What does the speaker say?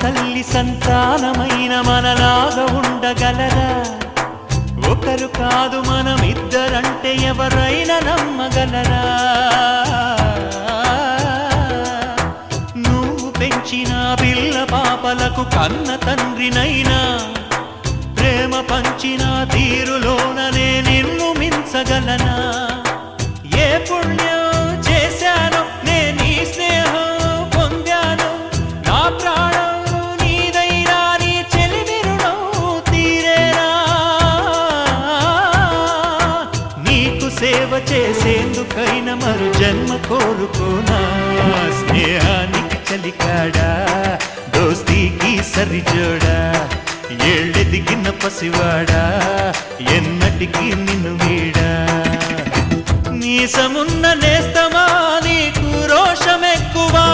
తల్లి సంతానమైన మనలాగా ఉండగలరా? ఒకరు కాదు మనమిద్దరంటే ఎవరైనా నమ్మగలరా? నువ్వు పెంచిన పిల్ల పాపలకు కన్న తండ్రినైనా ప్రేమ పంచిన తీరులోననే నిన్ను మించగలనా? ఏ పుణ్యం చేశాను నేను నీ స్నేహం పొందాను, నా ప్రాణం నీదైనా నీ చెలిమి రుణం తీరేనా? నీకు సేవ చేసేందుకైనా మరు జన్మ కోరుకోనా? స్నేహానికి చలికాడా, దోస్తీకి సరిజోడా, ఏళ్ళెదిగిన పసివాడా ఎన్నటికీ నిన్ను వీడా? మీసమున్న నేస్తమా నీకు రోషమెక్కువా?